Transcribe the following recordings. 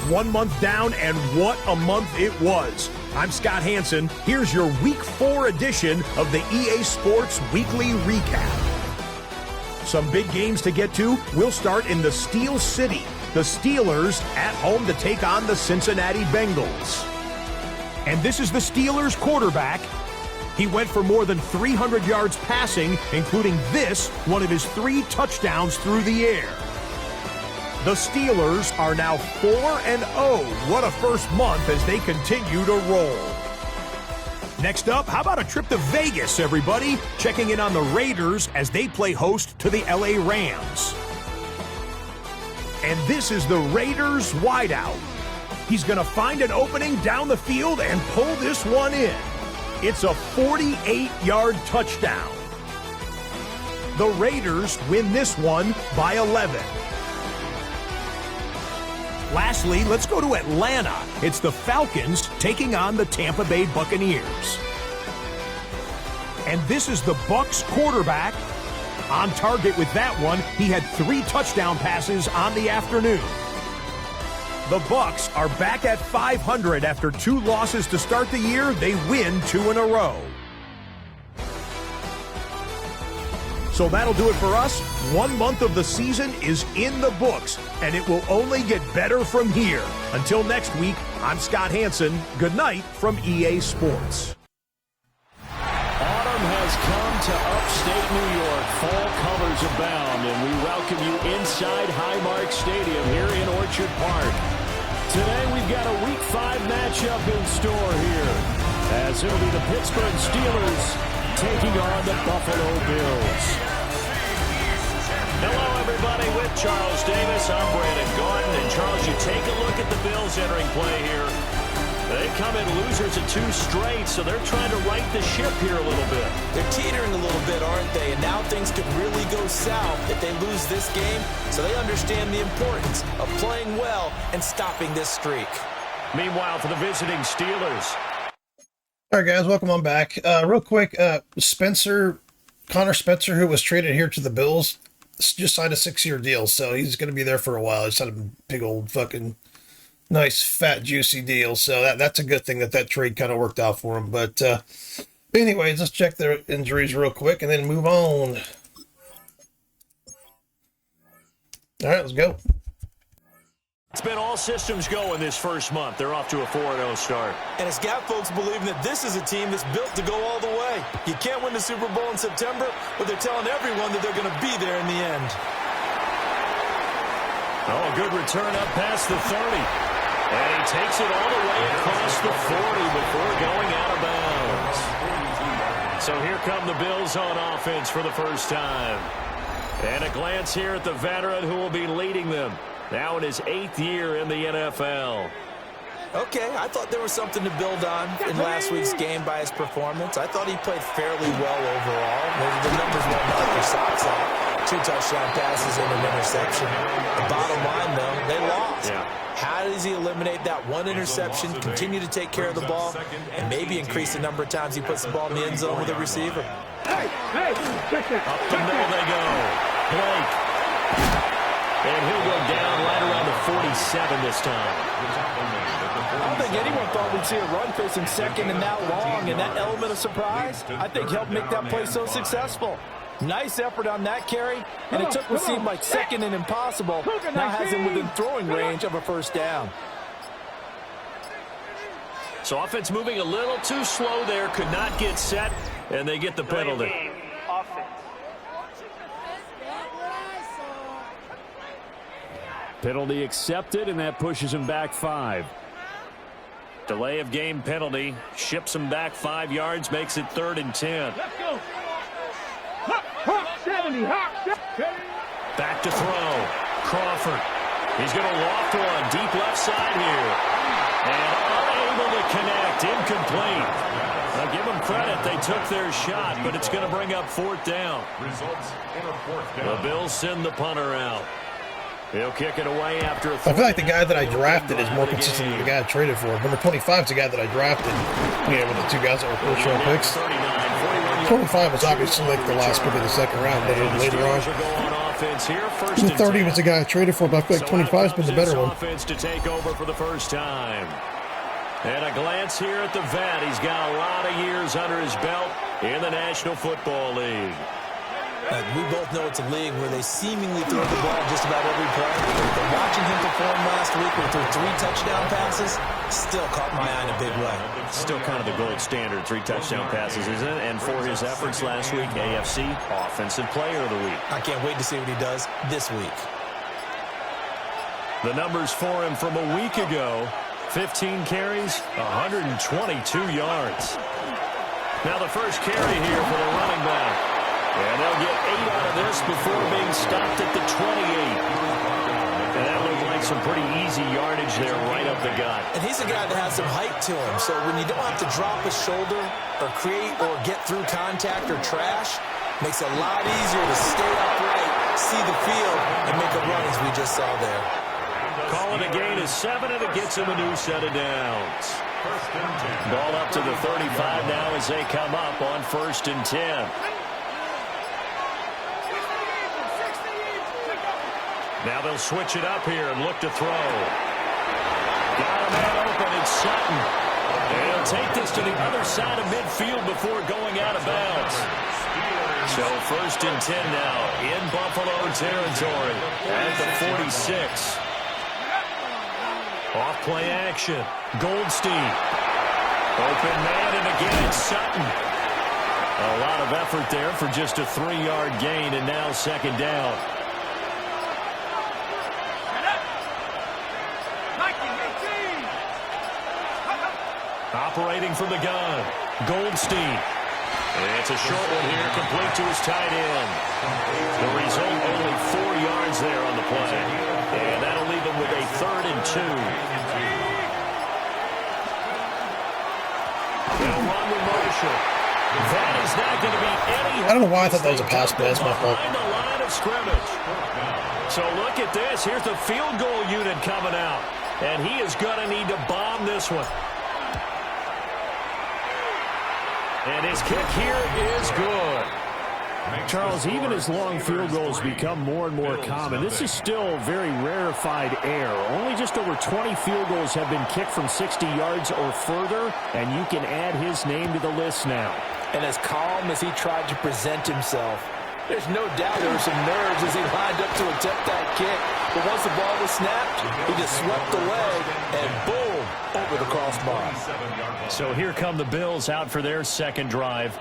1 month down, and what a month it was. I'm Scott Hansen. Here's your Week 4 edition of the EA Sports Weekly Recap. Some big games to get to. We'll start in the Steel City. The Steelers at home to take on the Cincinnati Bengals. And this is the Steelers quarterback. He went for more than 300 yards passing, including this, one of his 3 touchdowns through the air. The Steelers are now 4-0. What a first month as they continue to roll. Next up, how about a trip to Vegas, everybody? Checking in on the Raiders as they play host to the LA Rams. And this is the Raiders wideout. He's going to find an opening down the field and pull this one in. It's a 48-yard touchdown. The Raiders win this one by 11. Lastly, let's go to Atlanta. It's the Falcons taking on the Tampa Bay Buccaneers. And this is the Bucs quarterback. On target with that one, he had 3 touchdown passes on the afternoon. The Bucs are back at 500 after 2 losses to start the year. They win 2 in a row. So that'll do it for us. 1 month of the season is in the books, and it will only get better from here. Until next week, I'm Scott Hansen. Good night from EA Sports. Autumn has come to upstate New York. Fall colors abound, and we welcome you inside Highmark Stadium here in Orchard Park. Today we've got a Week 5 matchup in store here, as it'll be the Pittsburgh Steelers taking on the Buffalo Bills. Hello, everybody. With Charles Davis, I'm Brandon Gordon. And, Charles, you take a look at the Bills entering play here. They come in losers of 2 straight, so they're trying to right the ship here a little bit. They're teetering a little bit, aren't they? And now things could really go south if they lose this game, so they understand the importance of playing well and stopping this streak. Meanwhile, for the visiting Steelers. All right, guys, welcome on back. Real quick, Connor Spencer, who was traded here to the Bills, just signed a 6-year deal, so he's going to be there for a while. He's had a big old fucking nice, fat, juicy deal, so that's a good thing that trade kind of worked out for him. But anyways, let's check their injuries real quick and then move on. All right, let's go. It's been all systems go in this first month. They're off to a 4-0 start. And it's got folks believing that this is a team that's built to go all the way. You can't win the Super Bowl in September, but they're telling everyone that they're going to be there in the end. Oh, a good return up past the 30. And he takes it all the way across the 40 before going out of bounds. So here come the Bills on offense for the first time. And a glance here at the veteran who will be leading them. Now in his 8th year in the NFL. Okay, I thought there was something to build on in last week's game by his performance. I thought he played fairly well overall. The numbers won't knock your socks off. 2 touchdown passes and an interception. The bottom line, though, they lost. Yeah. How does he eliminate that 1 interception, continue to take care of the ball, and maybe increase the number of times he puts the ball in the end zone with a receiver? Up the middle they go. Blake. And he'll go down right around the 47 this time. I don't think anyone thought we'd see a run facing second and that long, and that element of surprise, I think, helped make that play so successful. Nice effort on that carry, and it took what seemed like second and impossible. Now has him within throwing range of a first down. So offense moving a little too slow there, could not get set, and they get the penalty. Penalty accepted, and that pushes him back 5. Delay of game penalty ships him back 5 yards, makes it 3rd and 10. Let's go. Hop, 70, hop. Back to throw. Crawford. He's going to loft one deep left side here. And unable to connect. Incomplete. Now give them credit. They took their shot, but it's going to bring up 4th down. The Bills send the punter out. He'll kick it away after a I feel like the guy that I drafted is more consistent than the guy I traded for. Number 25 is the guy that I drafted. Yeah, with the 2 guys that were first-round picks. 25 was obviously like the last pick of the 2nd round, but later on. offense here. First and 30 10. was the guy I traded for, but I feel like 25 has been the better one. Offense to take over for the first time. And a glance here at the vet. He's got a lot of years under his belt in the National Football League. We both know it's a league where they seemingly throw the ball just about every play. But watching him perform last week with their 3 touchdown passes still caught my eye in a big way. Still kind of the gold standard, 3 touchdown passes, isn't it? And for his efforts last week, AFC Offensive Player of the Week. I can't wait to see what he does this week. The numbers for him from a week ago: 15 carries, 122 yards. Now the first carry here for the running back. And they'll get 8 out of this before being stopped at the 28. And that looked like some pretty easy yardage there right up the gut. And he's a guy that has some height to him. So when you don't have to drop his shoulder or create or get through contact or trash, makes it a lot easier to stay upright, see the field, and make a run as we just saw there. Call it a gain of 7, and it gets him a new set of downs. Ball up to the 35 now as they come up on 1st and 10. Now they'll switch it up here and look to throw. Got a man open, it's Sutton. And he'll take this to the other side of midfield before going out of bounds. So 1st and 10 now in Buffalo territory at the 46. Off play action. Goldstein. Open man, and again it's Sutton. A lot of effort there for just a 3-yard gain, and now 2nd down. Operating from the gun, Goldstein. And it's a short one here, complete to his tight end. The result, only 4 yards there on the play. And that'll leave him with a 3rd and 2. They'll run with Marshall. That is not going to be any... I don't know why I thought that was a pass play. That's my fault. Behind the line of scrimmage. So look at this. Here's the field goal unit coming out. And he is going to need to bomb this one. And his kick here is good. Charles, even as long field goals become more and more common, this is still very rarefied air. Only just over 20 field goals have been kicked from 60 yards or further, and you can add his name to the list now. And as calm as he tried to present himself, there's no doubt there were some nerves as he lined up to attempt that kick. But once the ball was snapped, he just swept away, and boom, over the crossbar. So here come the Bills out for their 2nd drive.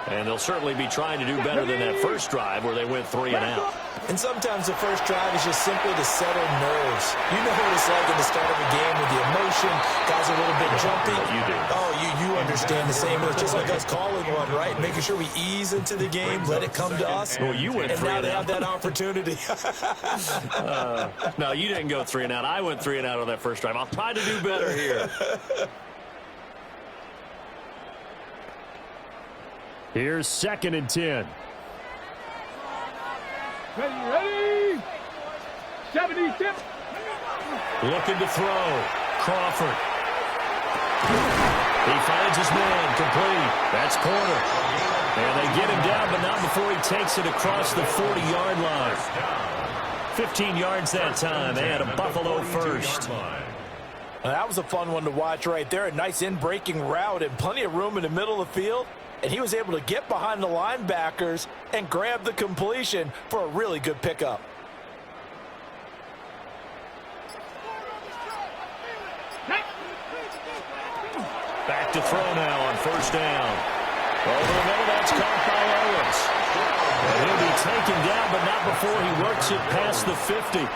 And they'll certainly be trying to do better than that first drive where they went 3 and out. And sometimes the first drive is just simply to settle nerves. You know what it's like at the start of a game with the emotion. Guys are a little bit jumpy. You do. Oh, you understand the same. It's just like us calling one, right? Making sure we ease into the game, let it come to us. Well, you went 3 and and now out. they have that opportunity. No, you didn't go 3 and out. I went 3 and out on that first drive. I'll try to do better here. Here's 2nd and 10. Ready? 70-tip. Looking to throw. Crawford. He finds his man. Complete. That's corner. And they get him down, but not before he takes it across the 40-yard line. 15 yards that time. They had a Buffalo first. That was a fun one to watch right there. A nice in-breaking route and plenty of room in the middle of the field. And he was able to get behind the linebackers and grab the completion for a really good pickup. Back to throw now on 1st down. Over the middle, that's caught by Owens. And he'll be taken down, but not before he works it past the 50.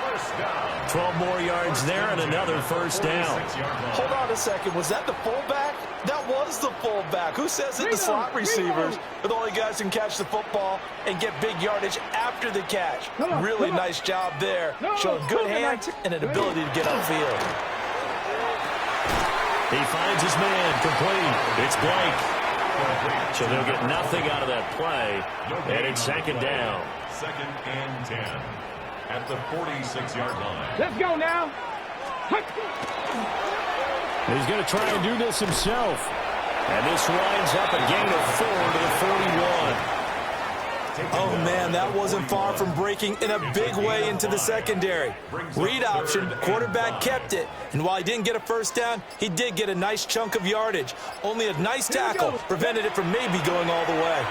12 more yards there and another 1st down. Hold on a second. Was that the fullback? That was the fullback. Who says that the slot receivers are the only guys who can catch the football and get big yardage after the catch? Really nice job there. Showing good hands and an ability to get upfield. He finds his man. Complete. It's Blake. So they'll get nothing out of that play. And it's 2nd down. 2nd and 10 at the 46-yard line. Let's go now. He's going to try and do this himself. And this winds up a gain of 4 to the 41. Oh, man, that wasn't far from breaking in a big way into the secondary. Read option, quarterback kept it. And while he didn't get a first down, he did get a nice chunk of yardage. Only a nice tackle prevented it from maybe going all the way.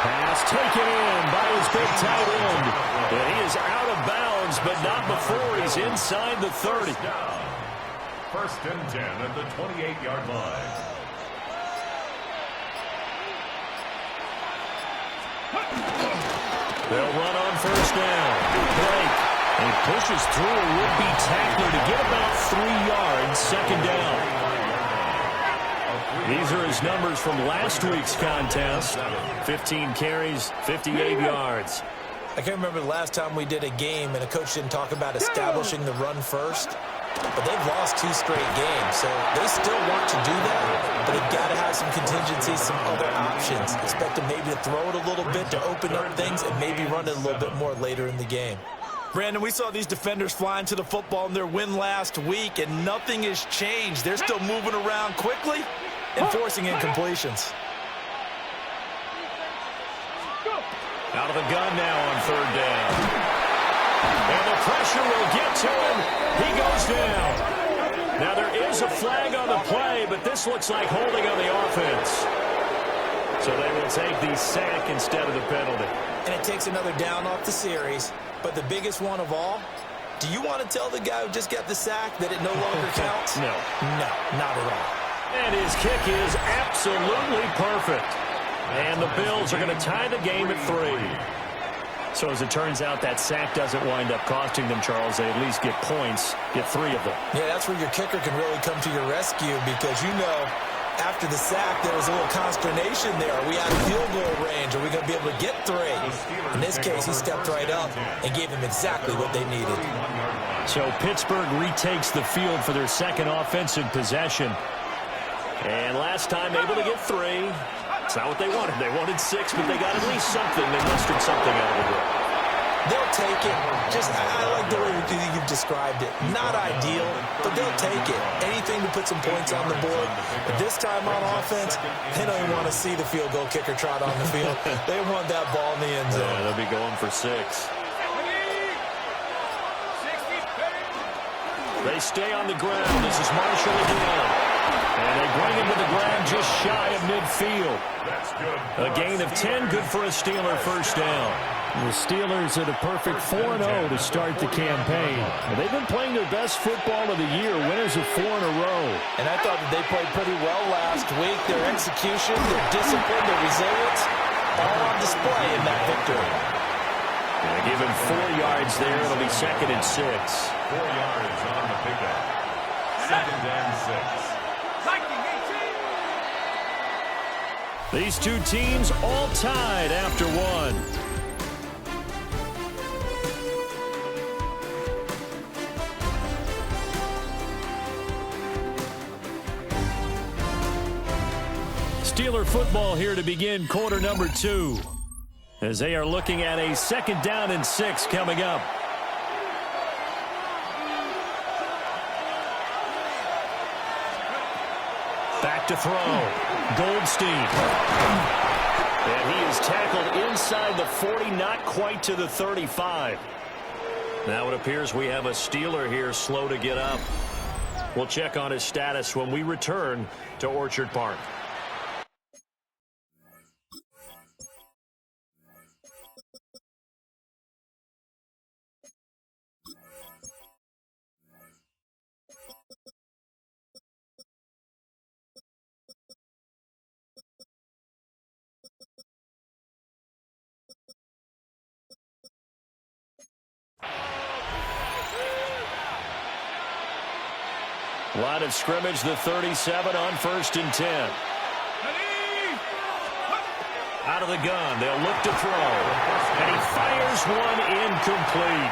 Pass taken in by his big tight end. And he is out of bounds, but not before he's inside the 30. First and 10 at the 28-yard line. They'll run on first down. Break. And he pushes through a would-be tackler to get about 3 yards, second down. These are his numbers from last week's contest. 15 carries, 58 yards. I can't remember the last time we did a game and a coach didn't talk about establishing the run first. But they've lost 2 straight games, so they still want to do that. But they've got to have some contingencies, some other options. Expect them maybe to throw it a little bit to open up things and maybe run it a little bit more later in the game. Brandon, we saw these defenders flying to the football in their win last week, and nothing has changed. They're still moving around quickly and forcing incompletions. Out of the gun now on third down. And the pressure will get to him. He goes down. Now there is a flag on the play, but this looks like holding on the offense. So they will take the sack instead of the penalty. And it takes another down off the series. But the biggest one of all, do you want to tell the guy who just got the sack that it no longer counts? No. No, not at all. And his kick is absolutely perfect. And the Bills are going to tie the game at 3. So as it turns out, that sack doesn't wind up costing them, Charles. They at least get points, get 3 of them. Yeah, that's where your kicker can really come to your rescue because, you know, after the sack, there was a little consternation there. Are we out of field goal range? Are we going to be able to get 3? In this case, he stepped right up and gave them exactly what they needed. So Pittsburgh retakes the field for their second offensive possession. And last time, able to get 3. It's not what they wanted. They wanted 6, but they got at least something. They mustered something out of the deal. They'll take it. I like the way you've described it. Not ideal, but they'll take it. Anything to put some points on the board. But this time on offense, they don't even want to see the field goal kicker trot on the field. They want that ball in the end zone. Yeah, they'll be going for 6. They stay on the ground. This is Marshall again. And they bring him to the ground just shy of midfield. A gain of 10, good for a Steeler first down. The Steelers at a perfect 4-0 to start the campaign. And they've been playing their best football of the year, winners of 4 in a row. And I thought that they played pretty well last week. Their execution, their discipline, their resilience, all on display in that victory. And give him 4 yards there. It'll be second and 6. 4 yards on the pickup. Second and 6. These two teams all tied after 1. Steeler football here to begin quarter number 2. As they are looking at a second down and 6 coming up. Back to throw. Goldstein. And he is tackled inside the 40, not quite to the 35. Now it appears we have a Steeler here slow to get up. We'll check on his status when we return to Orchard Park. Line of scrimmage, the 37 on first and 10. Out of the gun, they'll look to throw. And he fires one incomplete.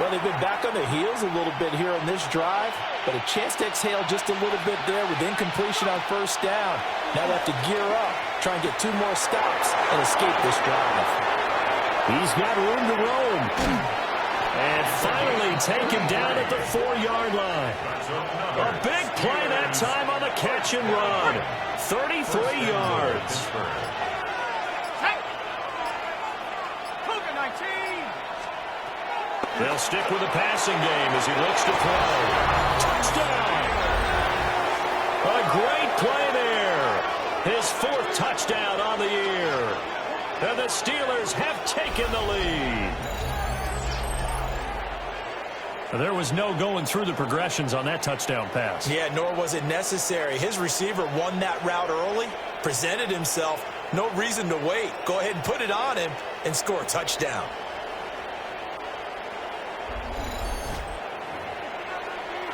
Well, they've been back on their heels a little bit here on this drive, but a chance to exhale just a little bit there with incompletion on first down. Now they have to gear up, try and get 2 more stops and escape this drive. He's got room to roam. And finally taken down at the 4-yard line. A big play that time on the catch and run. 33 yards. They'll stick with the passing game as he looks to throw. Touchdown! A great play there. His 4th touchdown on the year. And the Steelers have taken the lead. There was no going through the progressions on that touchdown pass. Yeah, nor was it necessary. His receiver won that route early, presented himself. No reason to wait. Go ahead and put it on him and score a touchdown.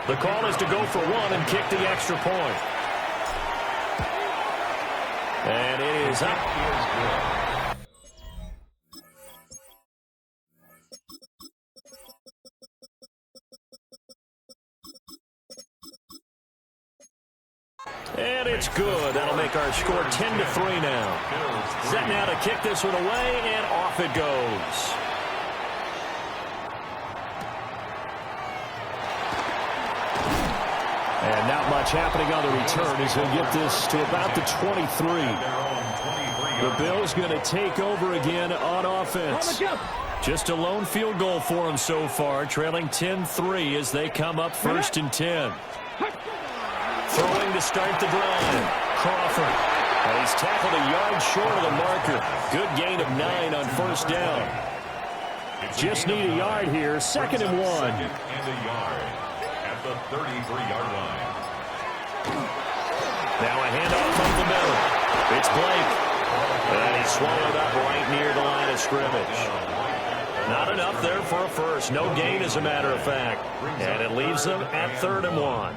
The call is to go for 1 and kick the extra point. And it is up. And it's good. That'll make our score 10-3 now. Set now to kick this one away, and off it goes. And not much happening on the return as he'll get this to about the 23. The Bills going to take over again on offense. Just a lone field goal for him so far, trailing 10-3 as they come up 1st and 10. Throwing to start the drive. Crawford. And he's tackled a yard short of the marker. Good gain of 9 on 1st down. Just need a yard here. 2nd and 1. And a yard at the 33-yard line. Now a handoff up the middle. It's Blake. And he's swallowed up right near the line of scrimmage. Not enough there for a first. No gain, as a matter of fact. And it leaves them at 3rd and 1.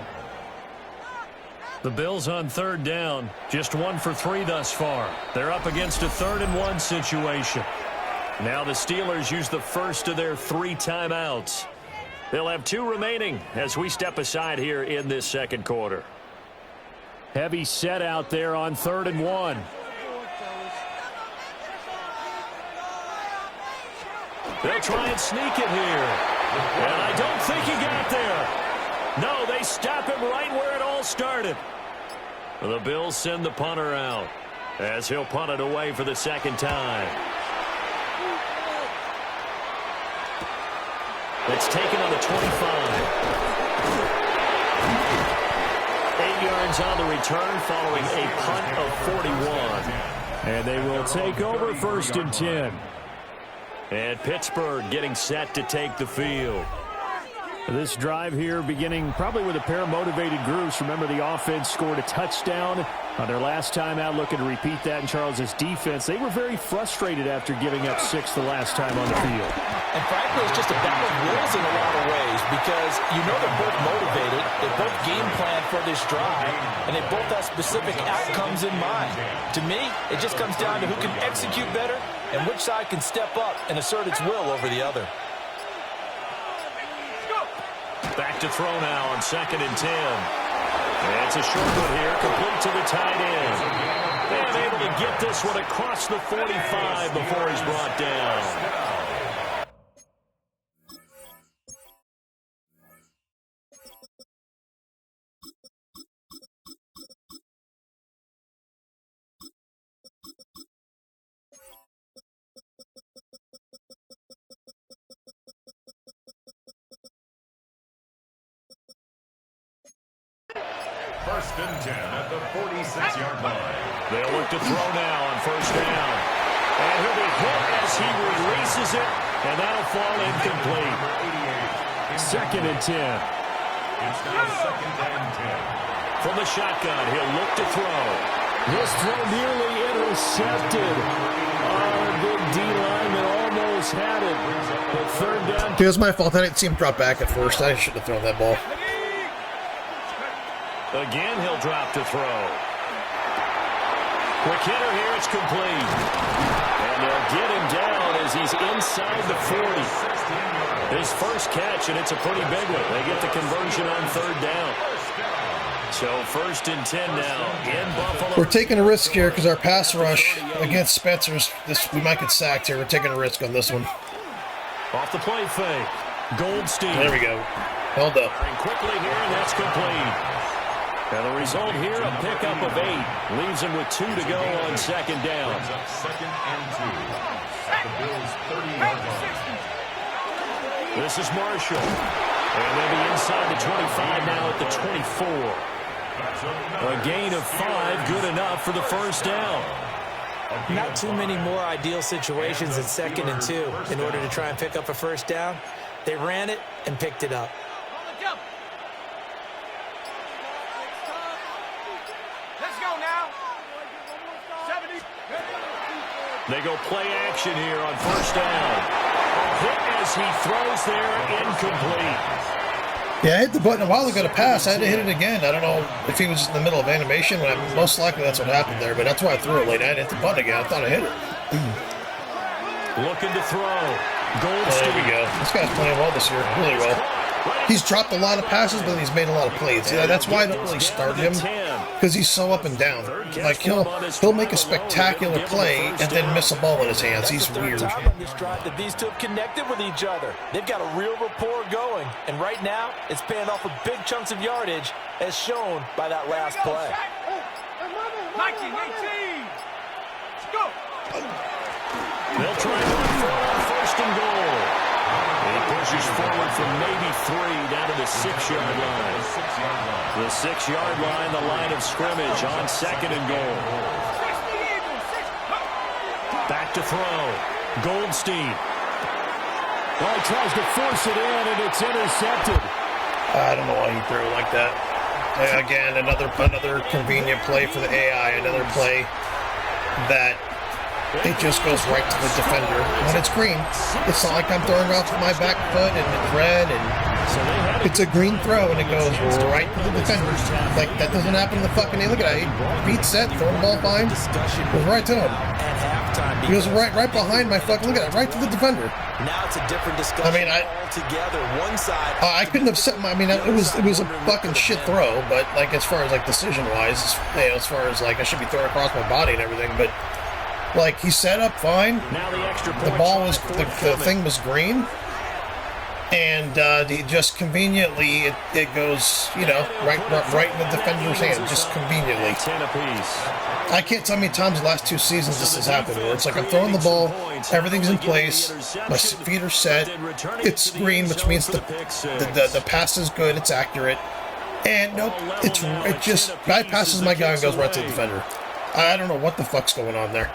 The Bills on 3rd down. Just 1 for 3 thus far. They're up against a 3rd and 1 situation. Now the Steelers use the first of their 3 timeouts. They'll have 2 remaining as we step aside here in this 2nd quarter. Heavy set out there on 3rd and 1. They'll try and sneak it here. And I don't think he got there. No, they stop him right where it all started. The Bills send the punter out as he'll punt it away for the 2nd time. It's taken on the 25. 8 yards on the return following a punt of 41. And they will take over 1st and 10. And Pittsburgh getting set to take the field. This drive here beginning probably with a pair of motivated groups. Remember, the offense scored a touchdown on their last time out, looking to repeat that in Charles's defense. They were very frustrated after giving up 6 the last time on the field. And frankly, it's just a battle of wills in a lot of ways because you know they're both motivated, they both game plan for this drive, and they both have specific outcomes in mind. To me, it just comes down to who can execute better and which side can step up and assert its will over the other. Back to throw now on 2nd and 10. And it's a short one here, complete to the tight end. And able to get this one across the 45 before he's brought down. First and 10 at the 46-yard line. They'll look to throw now on 1st down. And he'll be hit as he releases it, and that'll fall incomplete. 2nd and 10. It's now 2nd and 10. From the shotgun, he'll look to throw. This throw nearly intercepted. The D lineman almost had it. But 3rd down. It was my fault. I didn't see him drop back at first. I should have thrown that ball. Again, he'll drop to throw. Quick hitter here, it's complete. And they'll get him down as he's inside the 40. His first catch, and it's a pretty big one. They get the conversion on 3rd down. So 1st and 10 now in Buffalo. We're taking a risk here because our pass rush against Spencer's, we might get sacked here. We're taking a risk on this one. Off the play fake. Goldstein. There we go. Held up. Firing quickly here, and that's complete. And the result here, a pickup of 8. Leaves him with 2 to go on second down. Brings up 2nd and 2 at the Bills' 30-yard line. This is Marshall. And they'll be inside the 25 now at the 24. A gain of 5, good enough for the first down. Not too many more ideal situations in 2nd and 2 in order to try and pick up a first down. They ran it and picked it up. Let's go now. 70. They go play action here on first down. A hit as he throws there, incomplete. Yeah, I hit the button a while ago to pass. I had to hit it again. I don't know if he was in the middle of animation. Most likely that's what happened there, but that's why I threw it late. I hit the button again. I thought I hit it. Looking to throw. There we go. This guy's playing well this year, really well. He's dropped a lot of passes, but he's made a lot of plays. Yeah, that's why I don't really start him, because he's so up and down. Like he'll make a spectacular play and then miss a ball in his hands. He's weird. That these two have connected with each other. They've got a real rapport going, and right now it's paying off with big chunks of yardage, as shown by that last play. 19, 18. Let's go. They'll try to run for it on first and goal. He pushes forward from maybe 3 down to the 6-yard line. The 6-yard line, the line of scrimmage on second and goal. Back to throw. Goldstein. Well, he tries to force it in, and it's intercepted. I don't know why he threw it like that. Again, another convenient play for the AI. Another play that it just goes right to the defender. When it's green, it's not like I'm throwing it off with my back foot and it's red, and it's a green throw and it goes right to the defender. Like, that doesn't happen in the fucking day. Look at that. Feet set, throwing the ball fine. Goes right to him. He goes right behind my fucking, look at that, right to the defender. Now it's a different discussion. I mean, altogether. One side. I couldn't have set my, I mean, it was a fucking shit throw, but like as far as like decision wise, you know, as far as like I should be throwing across my body and everything, but like he set up fine. Now the ball was the thing was green, and he just conveniently it goes, you know, right in the defender's hand, just conveniently. 10 apiece. I can't tell how many times the last 2 seasons this has happened, where it's like I'm throwing the ball, everything's in place, my feet are set, it's green, which means the pass is good, it's accurate, and nope, it just bypasses my guy and goes right to the defender. I don't know what the fuck's going on there.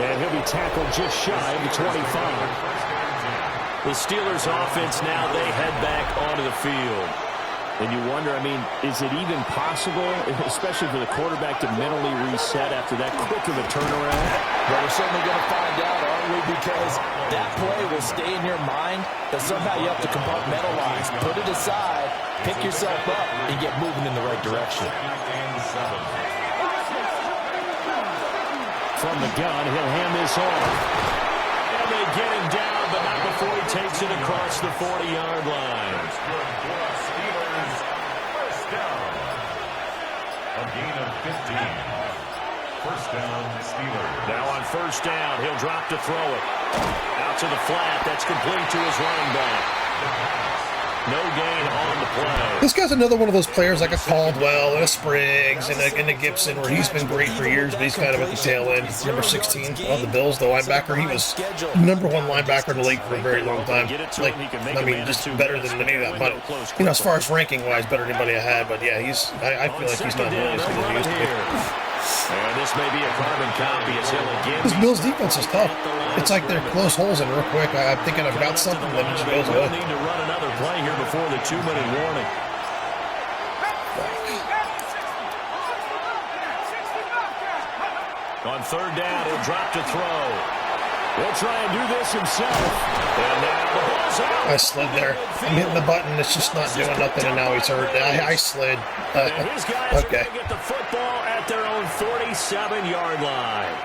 And he'll be tackled just shy of the 25. The Steelers offense now, they head back onto the field. And you wonder, I mean, is it even possible, especially for the quarterback, to mentally reset after that quick of a turnaround? Well, we're certainly going to find out, aren't we? Because that play will stay in your mind, that somehow you have to compartmentalize, put it aside, pick yourself up, and get moving in the right direction. From the gun, he'll hand this off. And they get him down, but not before he takes it across the 40-yard line. Steelers, first down. A gain of 15. First down, Steelers. Now on first down, he'll drop to throw it. Out to the flat. That's complete to his running back. No gain on the play. This guy's another one of those players like a Caldwell and a Spriggs and a Gibson, where he's been great for years, but he's kind of at the tail end. Number 16 on the Bills, the linebacker. He was number 1 linebacker in the league for a very long time. Like, I mean, just better than any of that. But, you know, as far as ranking-wise, better than anybody I had. But, yeah, I feel like he's not really as good as he used to be. And this may be a carbon copy as he'll again. This Bills defense is tough. It's like they're close holes in real quick. I'm thinking I've got something, then it just goes away. Need to run another play here before the 2-minute warning. On third down, he'll drop to throw. He'll try and do this himself. And now the ball's out. I slid there. I'm hitting the button. It's just not doing nothing, and now he's hurt. I slid. And his guys okay. are going to get the football at their own 47-yard line.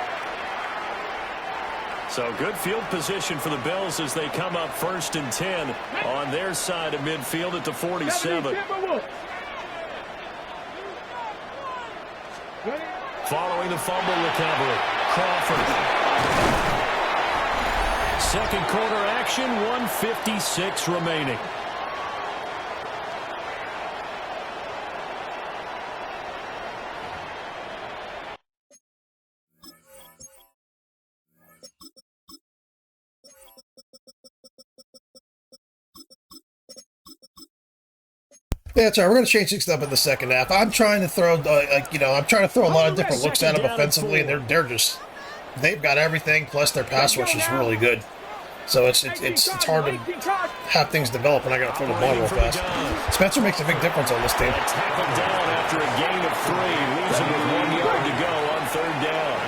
So good field position for the Bills as they come up 1st and 10 on their side of midfield at the 47. Following the fumble recovery, Crawford. Second quarter action, 1:56 remaining. Yeah, that's right. We're going to change things up in the second half. I'm trying to throw, I'm trying to throw a lot of different looks at them offensively, and they've got everything. Plus, their pass rush is really good. So it's hard to have things develop, and I got to throw the ball real fast. Spencer makes a big difference on this team. Tackled down after a gain of 3, leaves him with 1 yard to go on 3rd down.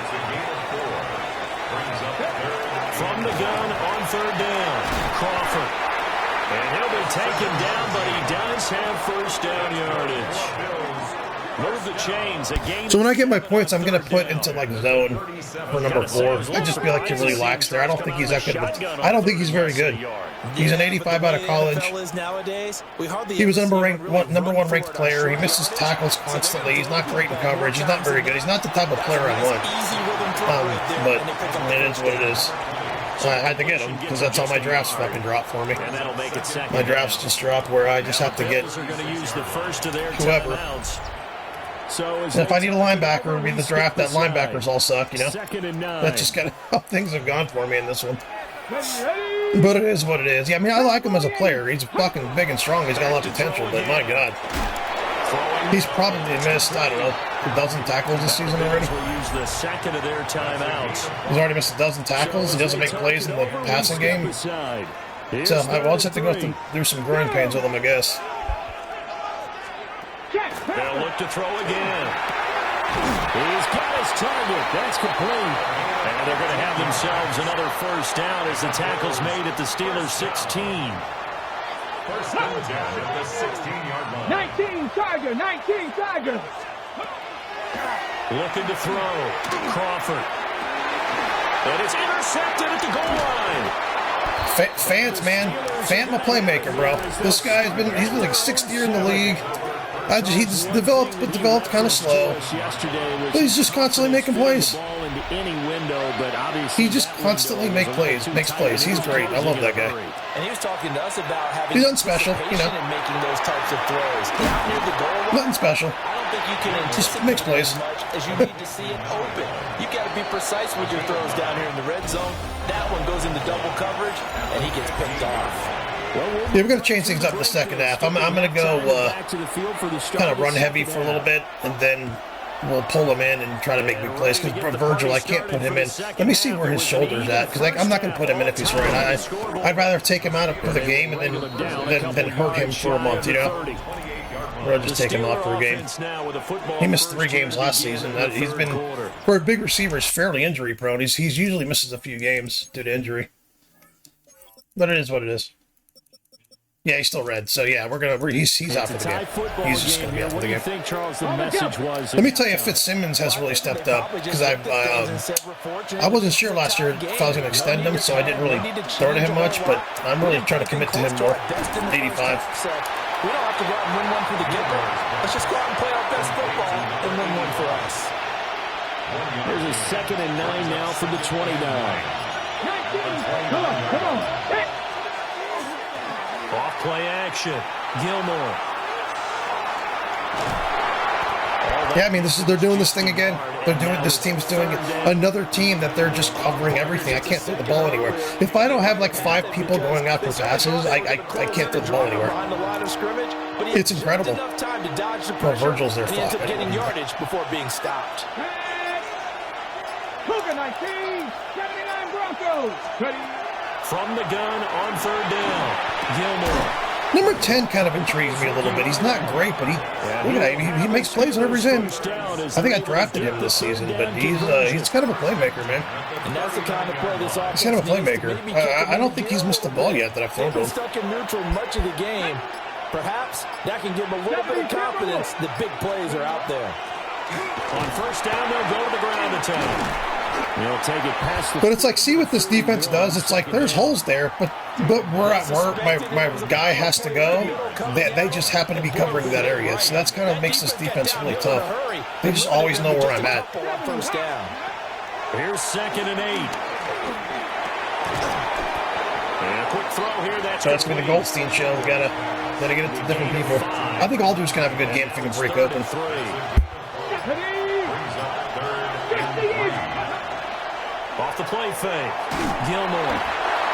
From the gun on 3rd down, Crawford. And he'll be taken down, but he does have 1st down yardage. Move the chains. So when I get my points, I'm going to put into like zone for number 4. I just feel like he really lacks there. I don't think he's that good. I don't think he's very good. He's an 85 out of college. He was number one ranked player. He misses tackles constantly. He's not great in coverage. He's not very good. He's not the type of player I want. But it is what it is. I had to get him because that's how my drafts fucking drop for me. My drafts just drop where I just have to get whoever. And if I need a linebacker, it'll be the draft. That linebackers all suck, That's just kind of how things have gone for me in this one. But it is what it is. Yeah, I mean, I like him as a player. He's fucking big and strong. He's got a lot of potential, but my God. He's probably missed, I don't know, a dozen tackles this season already. He's already missed a dozen tackles. He doesn't make plays in the passing game. So I'll just have to go through some growing pains with him, I guess. They'll look to throw again. He's got his target. That's complete. And they're going to have themselves another 1st down as the tackle's made at the Steelers' 16. 1st down at the 16-yard line. 19 Tiger. Looking to throw. Crawford. And it's intercepted at the goal line. Fant, man. Fant, my playmaker, bro. This guy's he's been like 6th year in the league. He's developed kind of slow. But he's just constantly making plays. He just constantly makes plays. He's great. I love that guy. And he was talking to us about having he's unspecial, and making those types of throws. Out near the goal line, nothing special. I don't think you can just makes plays as much as you need to see it open. You got to be precise with your throws down here in the red zone. That one goes into double coverage, and he gets picked off. Yeah, we're going to change things up in the second half. I'm going to go kind of run heavy for a little bit, and then we'll pull him in and try to make big plays. Because Virgil, I can't put him in. Let me see where his shoulder's at, because I'm not going to put him in if he's hurt. I'd rather take him out for the game and then hurt him for a month, Or I'll just take him off for a game. He missed 3 games last season. He's been, for a big receiver, he's fairly injury prone. He's usually misses a few games due to injury. But it is what it is. Yeah, he's still red. So yeah, he's out for the game. He's just going to be out for the game. Let me tell you, Fitzsimmons has really stepped up because I wasn't sure last year if I was going to extend him, so I didn't really throw to him much. But I'm really trying to commit to him more. 85. We don't have to go out and win one for the get-go. Let's just go out and play our best football and win one for us. There's a 2nd and 9 now from the 29. 19. Come on. Off play action. Gilmore. Yeah, I mean, they're doing this thing again. This team's doing it. Another team that they're just covering everything. I can't throw the ball anywhere. If I don't have like 5 people going out for passes, I can't throw the ball anywhere. It's incredible. Well, Virgil's there. He ends up getting yardage before being stopped. Cougar 19, 79 Broncos. From the gun on 3rd down. Gilmore. Number 10 kind of intrigues me a little bit. He's not great, but he makes plays whenever he's in. I think I drafted him this season, but he's kind of a playmaker, man. And that's the kind of play this offense he's kind of a playmaker. I don't think he's missed the ball yet that I've thrown to him. Stuck in neutral much of the game. Perhaps that can give him a little bit of confidence. The big plays are out there. On 1st down, they'll go to the ground attack. They'll take it past the... But it's like, see what this defense does? It's like there's holes there, but where my guy has to go, they just happen to be covering that area. So that's kind of makes this defense really tough. They just always know where I'm at. Here's 2nd and 8. And a quick throw here. So that's going to be the Goldstein show. We gotta get it to different people. I think Aldridge can have a good game if he can break open. Off the play fake. Gilmore.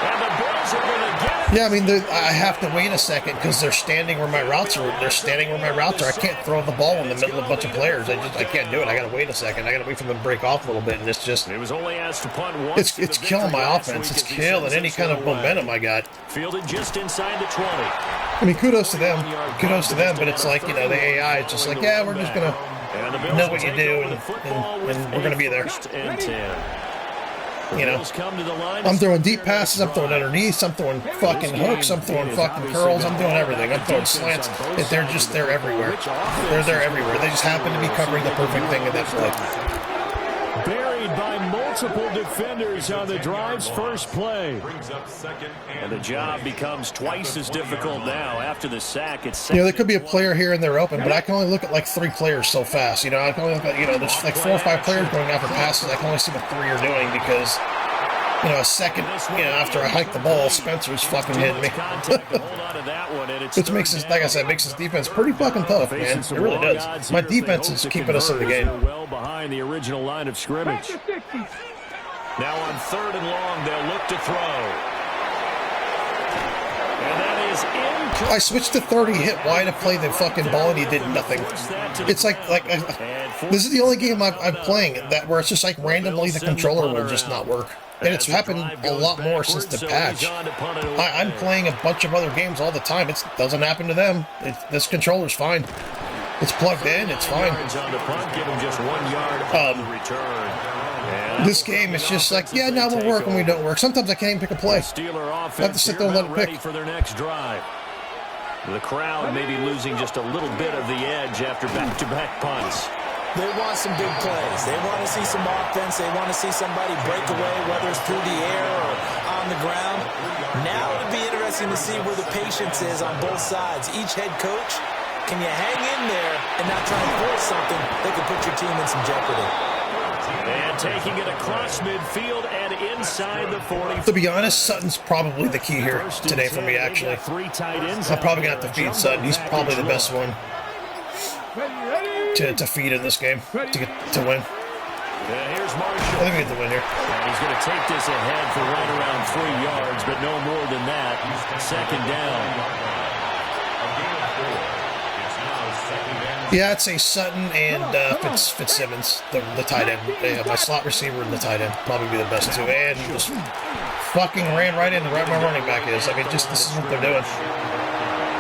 And the Bills are going to get it. Yeah, I mean, I have to wait a second because they're standing where my routes are. They're standing where my routes are. I can't throw the ball in the middle of a bunch of players. I can't do it. I got to wait a second. I got to wait for them to break off a little bit, and it's just It was only asked to punt once. it's killing my offense. It's killing any kind of momentum I got. Fielded just inside the 20. I mean, kudos to them. Kudos to them, but it's like, you know, the AI, it's just like, yeah, we're just going to know what you do, and we're going to be there. You know, I'm throwing deep passes, I'm throwing underneath, I'm throwing fucking hooks, I'm throwing fucking curls, I'm doing everything. I'm throwing slants. They're everywhere. They're everywhere. They just happen to be covering the perfect thing in that play. Buried by multiple defenders on the drive's first play. And the job becomes twice as difficult now after the sack. It's You know, there could be a player here and there open, but I can only look at like 3 players so fast. You know, I can only look at, you know, there's like 4 or 5 players going after passes. I can only see what 3 are doing because, you know, a second, you know, after I hike the ball, Spencer's fucking hitting me. Which makes this, like I said, makes this defense pretty fucking tough, man. It really does. My defense is keeping us in the game. Well behind the original line of scrimmage. Now on 3rd and long, they'll look to throw. And that is incomplete. I switched to 30, hit Y to play the fucking ball, and he did nothing. It's like this is the only game I'm playing that where it's just like randomly the controller will just not work. And it's happened a lot more since the patch. I'm playing a bunch of other games all the time. It doesn't happen to them. This controller's fine. It's plugged in. It's fine. This game is just like, yeah, now we'll work when we don't work. Sometimes I can't even pick a play. I have to sit there and let it pick. For their next drive. The crowd may be losing just a little bit of the edge after back-to-back punts. They want some big plays. They want to see some offense. They want to see somebody break away, whether it's through the air or on the ground. Now it'll be interesting to see where the patience is on both sides. Each head coach, can you hang in there and not try and force something that could put your team in some jeopardy? And taking it across midfield and inside the 40. To be honest, Sutton's probably the key here today for me, actually. I'm probably going to have to feed Sutton. He's probably the best one to feed in this game to win. Here's Marshall. I think we get the win here. And he's going to take this ahead for right around 3 yards, but no more than that. 2nd down. Yeah, I'd say Sutton and Fitzsimmons, the tight end. My slot receiver and the tight end probably be the best 2. And he just fucking ran right into where my running back is. I mean, just this is what they're doing.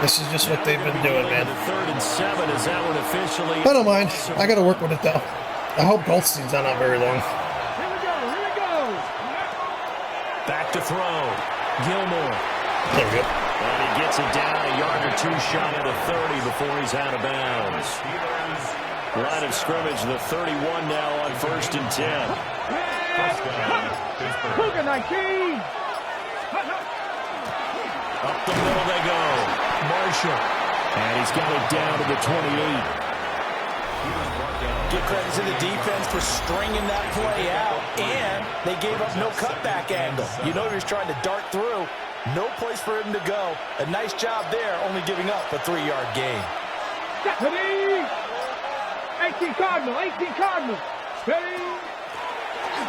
This is just what they've been doing, man. 3rd and 7 is that one officially. I don't mind. I got to work with it, though. I hope Goldstein's not out very long. Here we go. Back to throw. Gilmore. There we go. And he gets it down a yard or 2 shy of the 30 before he's out of bounds. Line of scrimmage, the 31 now on 1st and 10. Cougar 19. Up the middle they go. Marshall. And he's got it down to the 28. Give credit to the defense for stringing that play out, and they gave up no cutback angle. You know he was trying to dart through. No place for him to go. A nice job there, only giving up a 3-yard gain. 18 Cardinal, 18 Cardinal. Ready?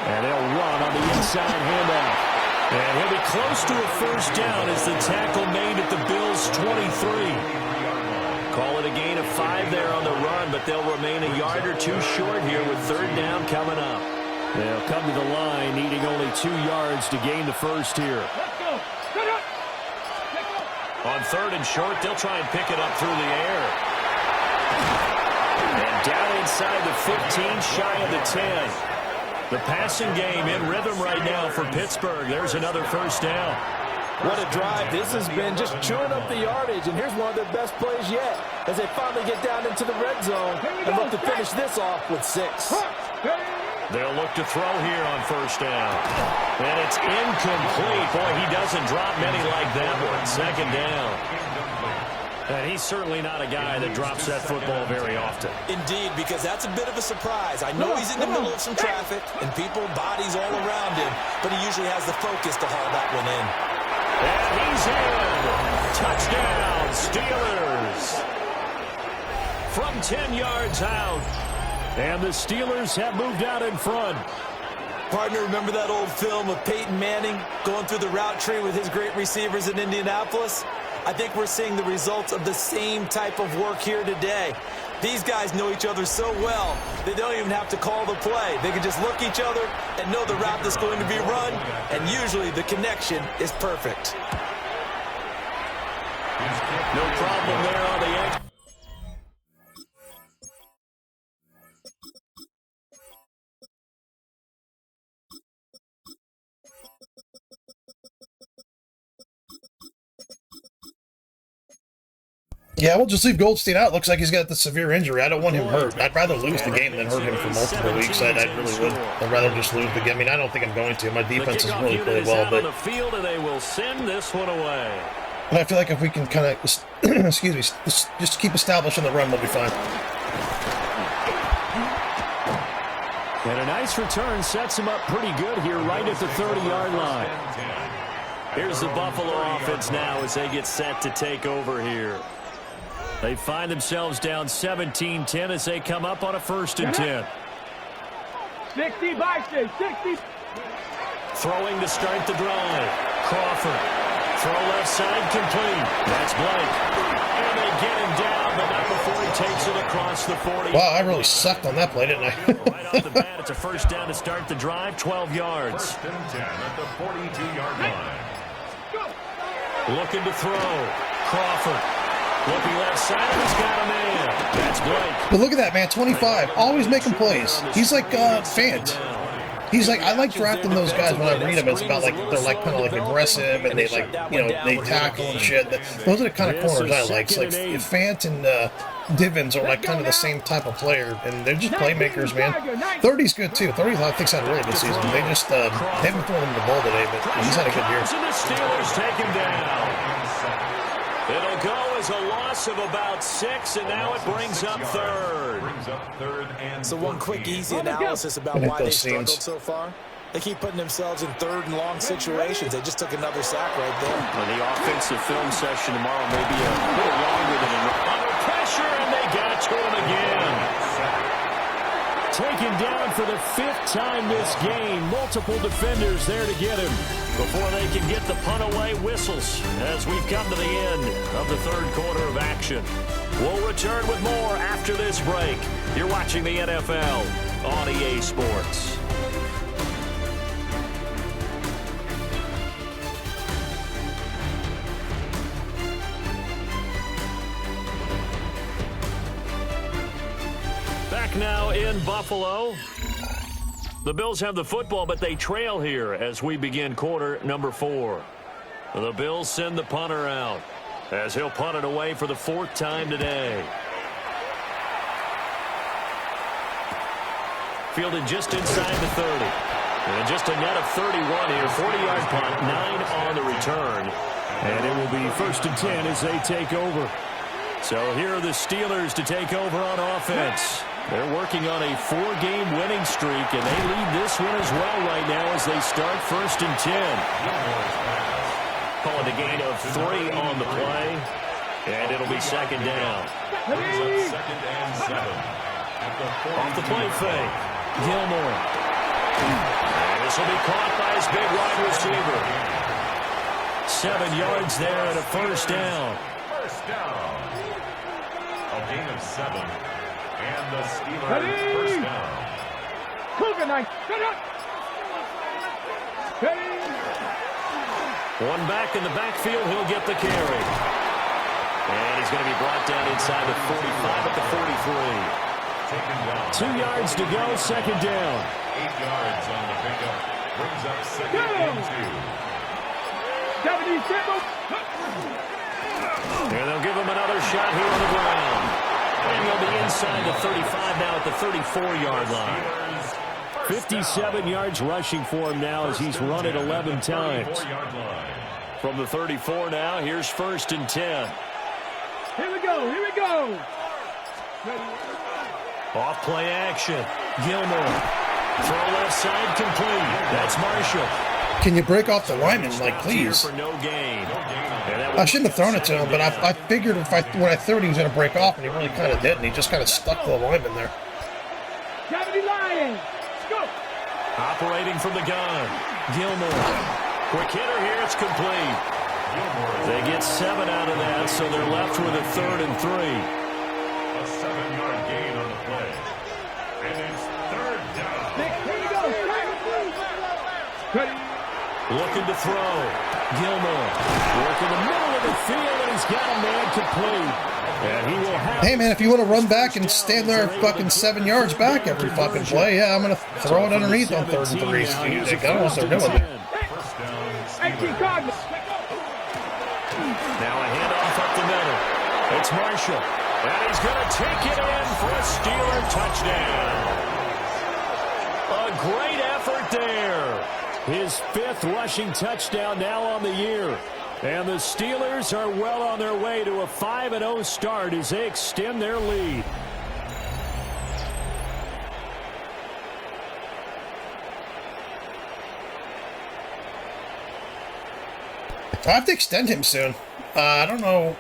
And they'll run on the inside handoff. And he'll be close to a 1st down as the tackle made at the Bills' 23. Call it a gain of 5 there on the run, but they'll remain a yard or 2 short here with 3rd down coming up. They'll come to the line needing only 2 yards to gain the 1st here. Let's go. Set up. On 3rd and short, they'll try and pick it up through the air. And down inside the 15, shy of the 10. The passing game in rhythm right now for Pittsburgh. There's another 1st down. What a drive. This has been just chewing up the yardage, and here's one of their best plays yet as they finally get down into the red zone and look to finish this off with 6. They'll look to throw here on 1st down. And it's incomplete. Boy, he doesn't drop many like that one. 2nd down. And he's certainly not a guy that drops that football very often. Indeed, because that's a bit of a surprise. I know he's in the middle of some traffic and people, bodies all around him, but he usually has the focus to haul that one in. And he's in. Touchdown, Steelers. From 10 yards out. And the Steelers have moved out in front. Partner, remember that old film of Peyton Manning going through the route tree with his great receivers in Indianapolis? I think we're seeing the results of the same type of work here today. These guys know each other so well, they don't even have to call the play. They can just look each other and know the route that's going to be run, and usually the connection is perfect. No problem there on the edge. Yeah, we'll just leave Goldstein out. Looks like he's got the severe injury. I don't want him hurt. I'd rather lose the game than hurt him for multiple weeks. I really would. I'd rather just lose the game. I mean, I don't think I'm going to. My defense has really played well, but the field and they will send this one away. But I feel like if we can kind of, excuse me, just keep establishing the run, we'll be fine. And a nice return sets him up pretty good here right at the 30-yard line. Here's the Buffalo offense now as they get set to take over here. They find themselves down 17-10 as they come up on a 1st and 10. 60 by 60. Throwing to start the drive. Crawford. Throw left side complete. That's Blake. And they get him down, but not before he takes it across the 40. Wow, I really sucked on that play, didn't I? Right off the bat, it's a 1st down to start the drive, 12 yards. 1st and 10 at the 42-yard line. Looking to throw. Crawford. Looking left side, he's got a man. That's Blake. But look at that, man, 25. Always making plays. He's like Fant. He's like, I like drafting those guys when I read them. It's about like, they're like kind of like aggressive and they like, you know, they tackle and shit. Those are the kind of corners I like. It's like Fant and Divins are like kind of the same type of player, and they're just playmakers, man. 30's good too. 30 I think's had a really good season. They just haven't thrown him the ball today, but he's had a good year. And the Steelers take him down. It'll go as a loss of about 6, and now it brings up 3rd. So one quick, easy analysis about why they struggled so far. They keep putting themselves in 3rd and long situations. They just took another sack right there. Well, the offensive film session tomorrow may be a little longer than under pressure, and they get it to him again. Taken down for the 5th time this game. Multiple defenders there to get him before they can get the punt away whistles as we've come to the end of the 3rd quarter of action. We'll return with more after this break. You're watching the NFL on EA Sports. Back now in Buffalo. The Bills have the football, but they trail here as we begin quarter number 4. The Bills send the punter out as he'll punt it away for the 4th time today. Fielded just inside the 30. And just a net of 31 here. 40-yard punt, 9 on the return. And it will be 1st and 10 as they take over. So here are the Steelers to take over on offense. They're working on a 4-game winning streak, and they lead this one as well right now as they start 1st and 10. Calling a gain of 3 on the play, and it'll be 2nd down. 2nd and 7. Off the play fake, Gilmore. And this will be caught by his big wide receiver. 7 yards there and a 1st down. 1st down. A gain of 7. And the Steelers 1st down. Cougar knife. One back in the backfield, he'll get the carry. And he's going to be brought down inside the 45 at the 43. 2 yards to go, 2nd down. 8 yards on the pickup. Brings up 2nd and 2. 77. And they'll give him another shot here on the ground. And he'll be inside the 35 now at the 34-yard line. 57 yards rushing for him now as he's run it 11 times. From the 34 now, here's 1st and 10. Here we go. Here we go. Off play action. Gilmore. Throw left side complete. That's Marshall. Can you break off the lineman, like, please? For no gain. I shouldn't have thrown it to him, but I figured when I threw it, he was going to break off, and he really kind of didn't. He just kind of stuck to the lineman there. Gravity Lions. Go. Operating from the gun. Gilmore. Quick hitter here. It's complete. They get 7 out of that, so they're left with a 3rd and 3. A 7-yard gain on the play. And it's 3rd down. Here we go. Looking to throw. Gilmore. Working the middle of the field, and he's got a man complete. And he will have... Hey, man, if you want to run back and stand there fucking 7 yards back every fucking play, yeah, I'm going to throw it underneath on 3rd and 3. I don't know what they're doing there. First down, 18 Cardinals. Now a handoff up the middle. It's Marshall. And he's going to take it in for a Steeler touchdown. A great effort there. His 5th rushing touchdown now on the year. And the Steelers are well on their way to a 5-0 start as they extend their lead. I have to extend him soon. I don't know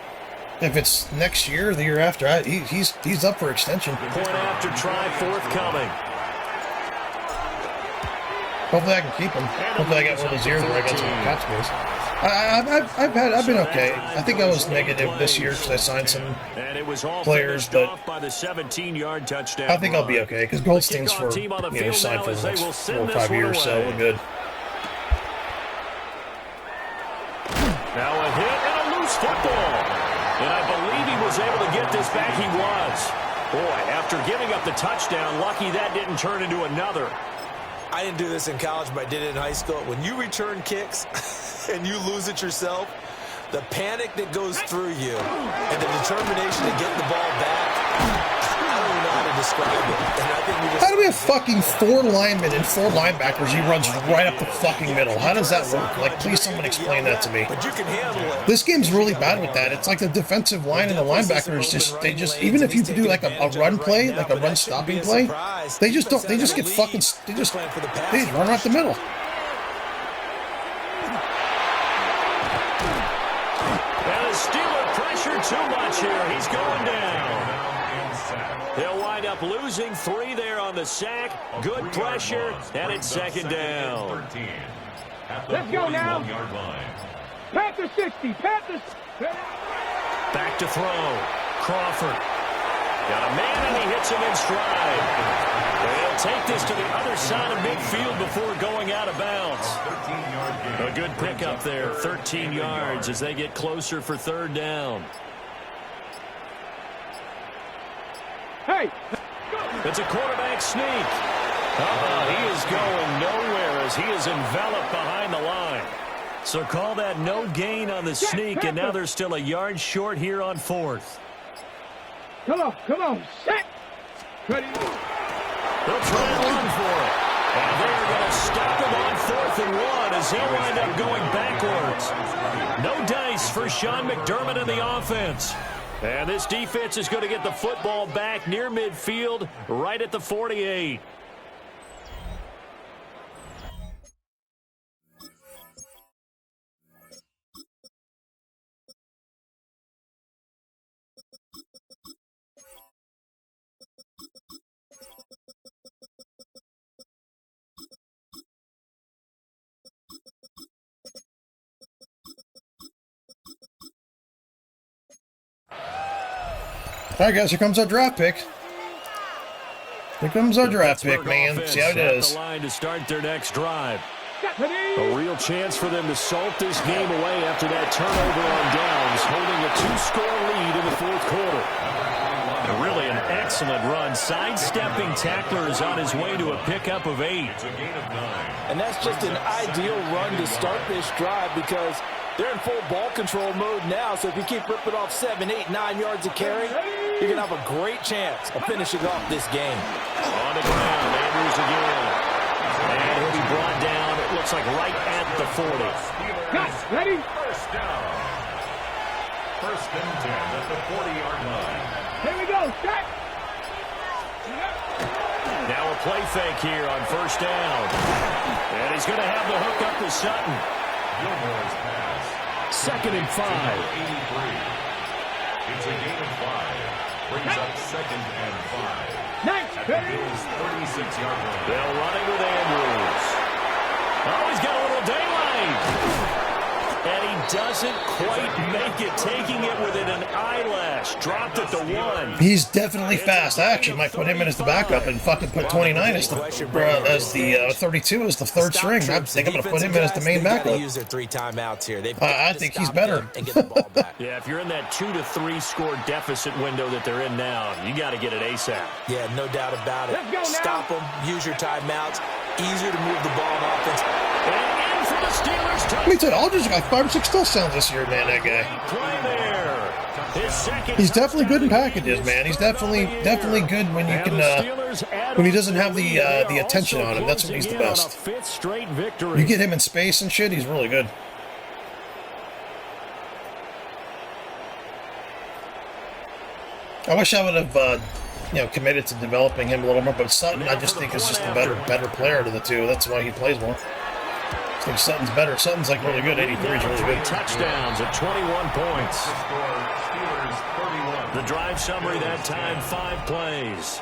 if it's next year or the year after. He's up for extension. Point after try forthcoming. Hopefully I can keep him. Hopefully I get one of those years where I get some cap space. I've been okay. I think I was negative this year because I signed some players, but I think I'll be okay because Goldstein's for signed for the next 4 or 5 years, so we're good. Now a hit and a loose football. And I believe he was able to get this back. He was. Boy, after giving up the touchdown, lucky that didn't turn into another. I didn't do this in college, but I did it in high school. When you return kicks and you lose it yourself, the panic that goes through you and the determination to get the ball back, I don't even know how to describe it. And I think how do we have fucking 4 linemen and 4 linebackers? He runs right up the fucking middle. How does that work? Like, please someone explain that to me. But you can handle it. This game's really bad with that. It's like the defensive line and the linebackers just even if you do like a run play, like a run stopping play, they just get fucking they just run right the middle. And the Steeler pressure too much here. He's going down. They'll wind up losing 3 there on the sack. Good pressure, and it's 2nd down. Let's go now. Panther 60. Panthers. Back to throw. Crawford. Got a man, and he hits him in stride. They'll take this to the other side of midfield before going out of bounds. A good pickup there, 13 yards as they get closer for 3rd down. Hey. It's a quarterback sneak. He is going nowhere as he is enveloped behind the line. So call that no gain on the sneak, and now they're still a yard short here on 4th. Come on. Set. Ready. They'll try and run for it. And they're going to stop them on 4th and 1 as they'll wind up going backwards. No dice for Sean McDermott and the offense. And this defense is going to get the football back near midfield, right at the 48. All right, guys, here comes our draft pick. Here comes our draft pick, man. See how it is. The line to start their next drive. A real chance for them to salt this game away after that turnover on downs, holding a 2-score lead in the 4th quarter. Really an excellent run. Sidestepping tackler is on his way to a pickup of 8. And that's just an ideal run to start this drive because they're in full ball control mode now, so if you keep ripping off 7, 8, 9 yards of carry, you're going to have a great chance of finishing off this game. On the ground, Andrews again. And he'll be brought down, it looks like right at the 40. Ready? First down. 1st and 10 at the 40-yard line. Here we go. Set. Now a play fake here on 1st down. And he's going to have the hook up to Sutton. Gilmore's pass. 2nd and 5. 83. It's a gain of 5. brings up 2nd and 5 at the Bills' 36-yard line. They'll run it with Andrews. Oh, he's got a little daylight. And he doesn't quite make it, taking it within an eyelash. Dropped at the 1. He's definitely fast. I actually might put him in as the backup and fucking put 29 as the 32 as the third string. I think I'm going to put him in as the main backup. Use their 3 timeouts here. I think he's better. And get the ball back. Yeah, if you're in that 2 to 3 score deficit window that they're in now, you got to get it ASAP. Yeah, no doubt about it. Stop them. Use your timeouts. Easier to move the ball on offense. And in for the Steelers touchdown. Let me tell you, Aldridge got 5 or 6 touchdowns this year, man, that guy. Play there. His second He's definitely good in packages, man. He's definitely good when you can, when he doesn't have the attention on him. That's when he's the best. You get him in space and shit, he's really good. I wish I would have, committed to developing him a little more, but Sutton, I just think, is just a better player to the two. That's why he plays more. I think Sutton's better. Sutton's like really good. 83 is really good. Touchdowns at 21 points. Steelers 31. The drive summary that time, 5 plays.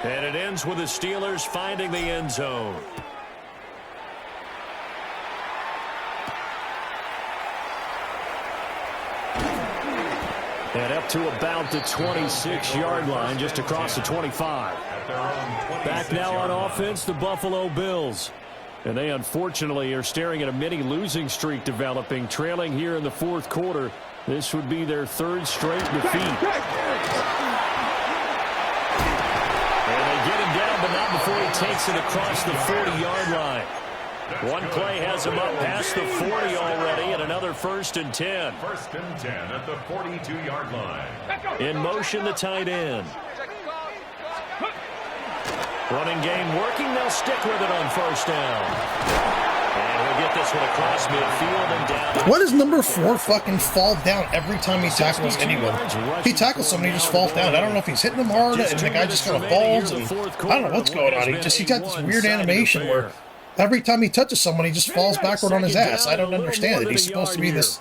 And it ends with the Steelers finding the end zone. And up to about the 26-yard line, just across the 25. Back now on offense, the Buffalo Bills. And they unfortunately are staring at a mini losing streak developing, trailing here in the 4th quarter. This would be their 3rd straight defeat. And they get him down, but not before he takes it across the 40-yard line. One play has him up past the 40 already, and another 1st and 10. 1st and 10 at the 42-yard line. In motion, the tight end. Running game working. They'll stick with it on 1st down. And he'll get this one across midfield and down. Why does number 4 fucking fall down every time he tackles anyone? He tackles somebody, he just falls down. I don't know if he's hitting them hard, and the guy just kind of falls. And I don't know what's going on. He got this weird animation where every time he touches someone, he just falls backward on his ass. I don't understand it. He's supposed to be this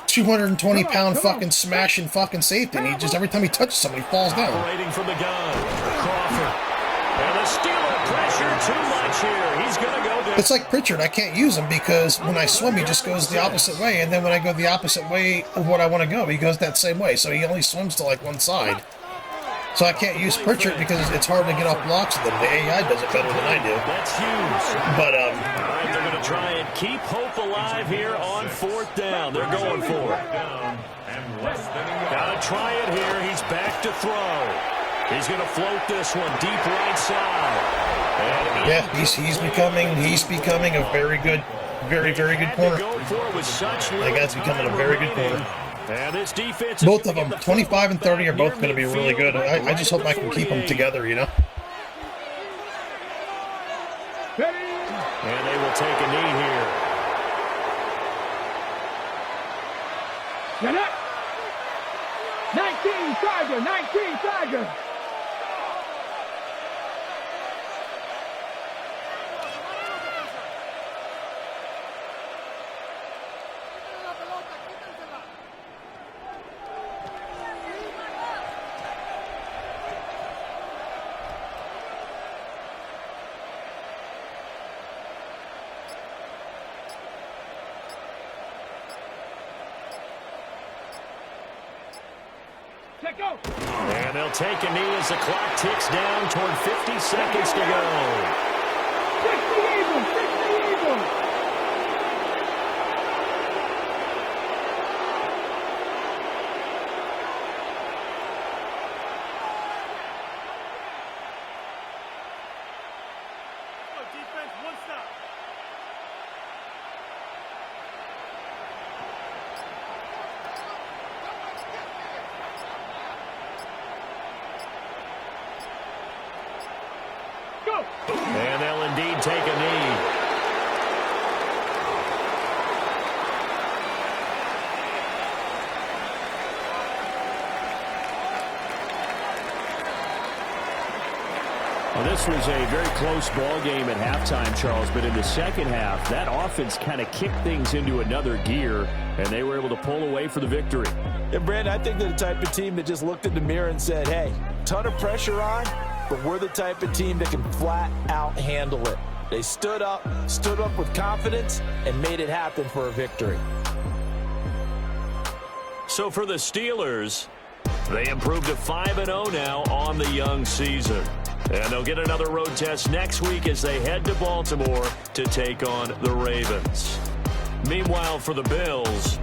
220-pound fucking smashing fucking safety, and he just, every time he touches someone, he falls down. Operating from the gun, Crawford. And the Steeler pressure too much here. He's going to go down. It's like Pritchard. I can't use him because when I swim, he just goes the opposite way, and then when I go the opposite way of what I want to go, he goes that same way. So he only swims to like one side. So I can't use Pritchard because it's hard to get off blocks with him. The AI does it better than I do. That's huge. But all right, they're going to try and keep hope alive here on 4th down. They're going for it. Got to try it here. He's back to throw. He's going to float this one deep right side. Yeah, he's becoming a very good corner. That guy's becoming a very good corner. And this defense, both of them, 25 and 30, are both going to be really good. I just hope I can keep them together, you know. And they will take a knee here. Get up! 19 Tiger! And they'll take a knee as the clock ticks down toward 50 seconds to go. 60 Eagles! Defense, one stop. And they'll indeed take a knee. Well, this was a very close ball game at halftime, Charles, but in the second half, that offense kind of kicked things into another gear, and they were able to pull away for the victory. And, Brandon, I think they're the type of team that just looked in the mirror and said, hey, ton of pressure on, but we're the type of team that can flat out handle it. They stood up with confidence, and made it happen for a victory. So for the Steelers, they improved to 5-0 now on the young season. And they'll get another road test next week as they head to Baltimore to take on the Ravens. Meanwhile, for the Bills,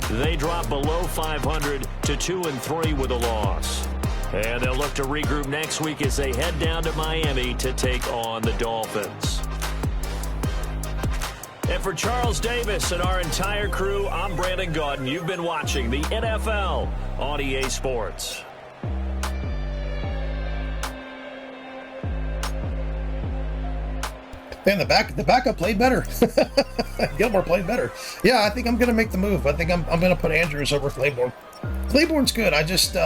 they drop below 500 to 2-3 with a loss. And they'll look to regroup next week as they head down to Miami to take on the Dolphins. And for Charles Davis and our entire crew, I'm Brandon Gaudin. You've been watching the NFL on EA Sports. Man, the backup played better. Gilmore played better. Yeah, I think I'm going to make the move. I think I'm going to put Andrews over Claiborne. Claiborne's good. I just,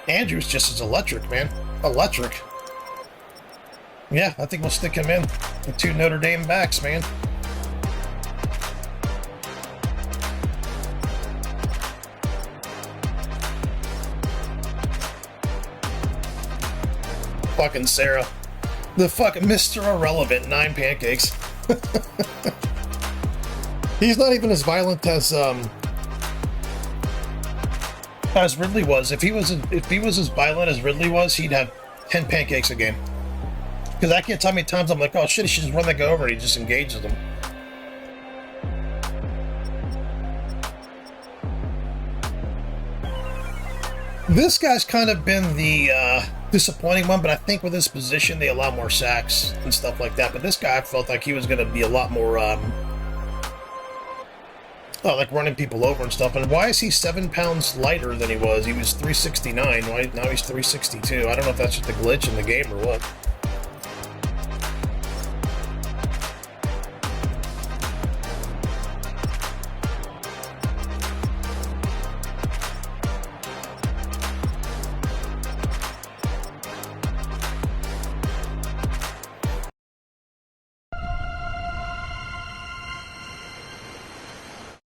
Andrews just is electric, man. Electric. Yeah, I think we'll stick him in. The 2 Notre Dame backs, man. Fucking Sarah. The fucking Mr. Irrelevant, 9 pancakes. He's not even as violent as Ridley was. If he was as violent as Ridley was, he'd have 10 pancakes a game. Because I can't tell how many times I'm like, oh shit, he should just run that guy over, and he just engages them. This guy's kind of been the disappointing one, but I think with his position, they allow more sacks and stuff like that. But this guy, I felt like he was going to be a lot more, like running people over and stuff. And why is he 7 pounds lighter than he was? He was 369. Now he's 362. I don't know if that's just a glitch in the game or what.